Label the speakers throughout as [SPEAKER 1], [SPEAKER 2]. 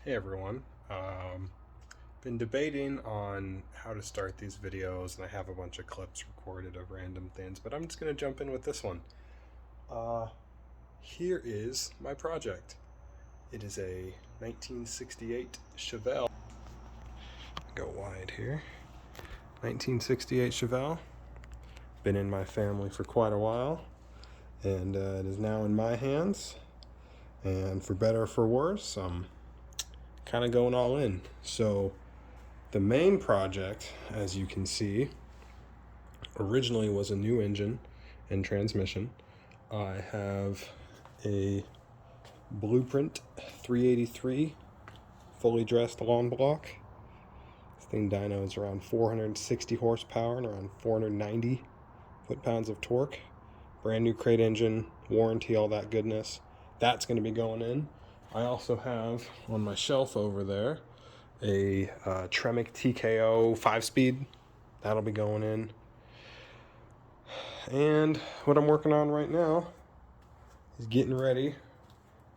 [SPEAKER 1] Hey everyone, been debating on how to start these videos, and I have a bunch of clips recorded of random things, but I'm just going to jump in with this one. Here is my project. It is a 1968 Chevelle. Go wide here. 1968 Chevelle. Been in my family for quite a while, and it is now in my hands. And for better or for worse, I'm kind of going all in. So the main project, as you can see, originally was a new engine and transmission. I have a Blueprint 383 fully dressed lawn block. This thing dyno is around 460 horsepower and around 490 foot-pounds of torque. Brand new crate engine, warranty, all that goodness. That's going to be going in. I also have on my shelf over there a Tremec TKO 5-speed. That'll be going in. And what I'm working on right now is getting ready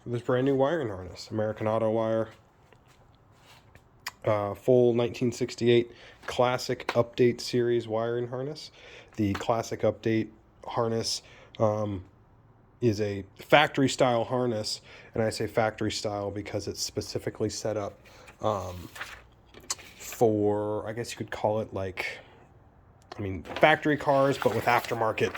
[SPEAKER 1] for this brand new wiring harness. American Auto Wire. Full 1968 Classic Update Series wiring harness. The Classic Update harness is a factory style harness, and I say factory style because it's specifically set up for, I guess you could call it factory cars, but with aftermarket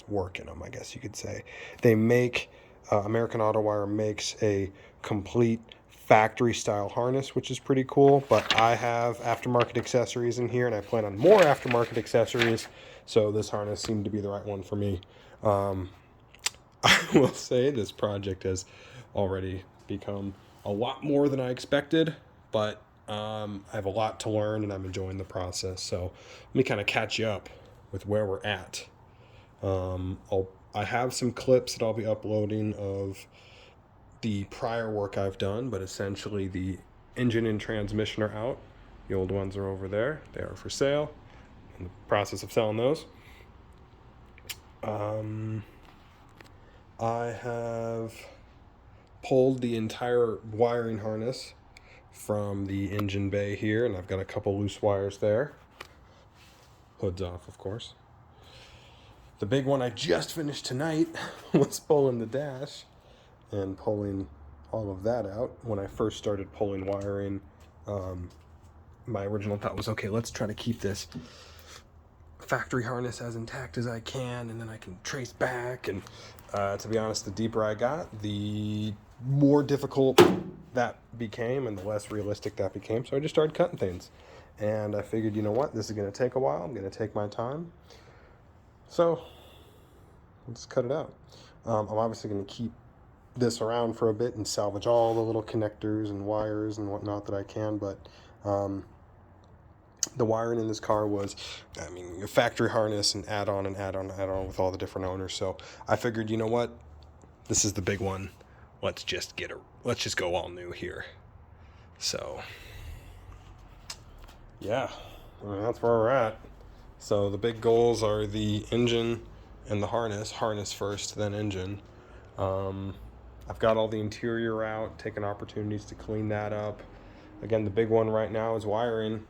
[SPEAKER 1] work in them, I guess you could say. They make, American Auto Wire makes a complete factory style harness, which is pretty cool, but I have aftermarket accessories in here, and I plan on more aftermarket accessories, so this harness seemed to be the right one for me. I will say this project has already become a lot more than I expected, but I have a lot to learn and I'm enjoying the process. So let me kind of catch you up with where we're at. I have some clips that I'll be uploading of the prior work I've done, but essentially the engine and transmission are out. The old ones are over there. They are for sale. In the process of selling those. I have pulled the entire wiring harness from the engine bay here, and I've got a couple loose wires there. Hood's off, of course. The big one I just finished tonight was pulling the dash and pulling all of that out. When I first started pulling wiring, my original thought was, okay, let's try to keep this factory harness as intact as I can, and then I can trace back. And to be honest, the deeper I got, the more difficult that became and the less realistic that became. So I just started cutting things, and I figured, you know what, this is going to take a while. I'm going to take my time, so let's cut it out. I'm obviously going to keep this around for a bit and salvage all the little connectors and wires and whatnot that I can, but the wiring in this car was, a factory harness and add-on with all the different owners. So I figured, you know what, this is the big one. Let's just go all new here. So yeah, that's where we're at. So the big goals are the engine and the harness first, then engine. I've got all the interior out, taking opportunities to clean that up. Again, the big one right now is wiring.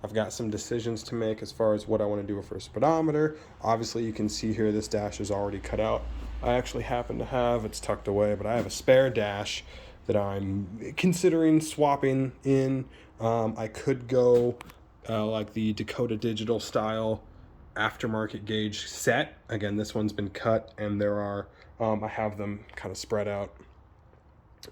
[SPEAKER 1] I've got some decisions to make as far as what I want to do for a speedometer. Obviously, you can see here this dash is already cut out. I actually happen to have, it's tucked away, but I have a spare dash that I'm considering swapping in. I could go like the Dakota Digital style aftermarket gauge set. Again, this one's been cut, and there are, I have them kind of spread out.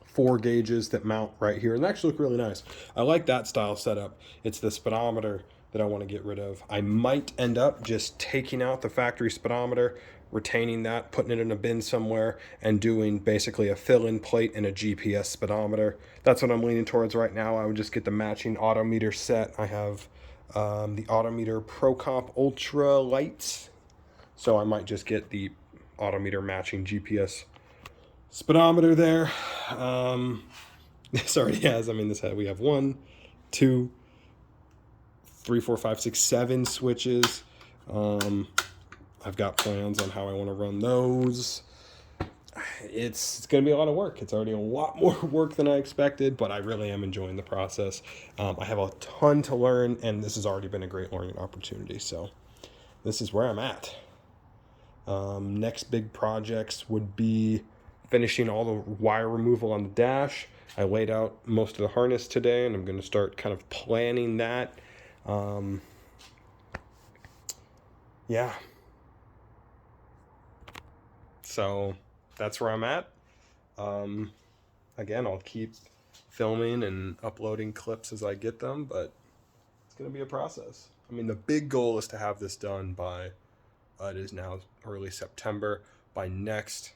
[SPEAKER 1] 4 gauges that mount right here, and they actually look really nice. I like that style setup. It's the speedometer that I want to get rid of. I might end up just taking out the factory speedometer, retaining that, putting it in a bin somewhere, and doing basically a fill-in plate and a GPS speedometer. That's what I'm leaning towards right now. I would just get the matching autometer set. I have the autometer ProComp Ultra Lights, so I might just get the autometer matching GPS speedometer there. This already has, we have 1, 2, 3, 4, 5, 6, 7 switches. I've got plans on how I want to run those. it's going to be a lot of work. It's already a lot more work than I expected, but I really am enjoying the process. I have a ton to learn, and this has already been a great learning opportunity. So this is where I'm at. Next big projects would be finishing all the wire removal on the dash. I laid out most of the harness today, and I'm going to start kind of planning that. Yeah. So that's where I'm at. Again, I'll keep filming and uploading clips as I get them, but it's going to be a process. I mean, the big goal is to have this done by, it is now early September, by next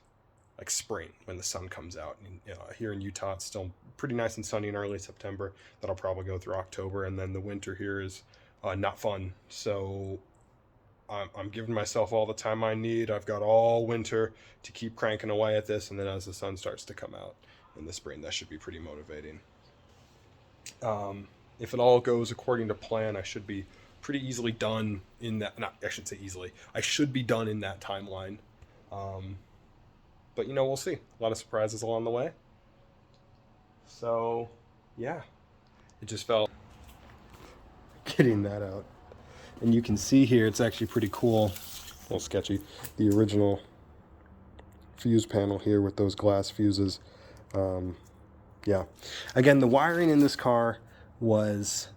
[SPEAKER 1] like spring when the sun comes out. And, here in Utah, it's still pretty nice and sunny in early September. That'll probably go through October, and then the winter here is not fun. So I'm giving myself all the time I need. I've got all winter to keep cranking away at this, and then as the sun starts to come out in the spring, that should be pretty motivating. If it all goes according to plan, I should be pretty easily done in that. Not, I should say easily. I should be done in that timeline. But we'll see. A lot of surprises along the way. So, yeah, it just felt getting that out. And you can see here, it's actually pretty cool. A little sketchy. The original fuse panel here with those glass fuses. Yeah. Again, the wiring in this car was,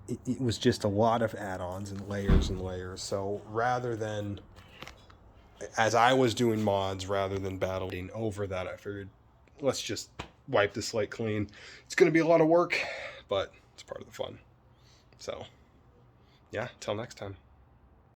[SPEAKER 1] it was just a lot of add-ons and layers. So rather than, as I was doing mods, rather than battling over that, I figured, let's just wipe the slate clean. It's going to be a lot of work, but it's part of the fun. So, yeah, till next time.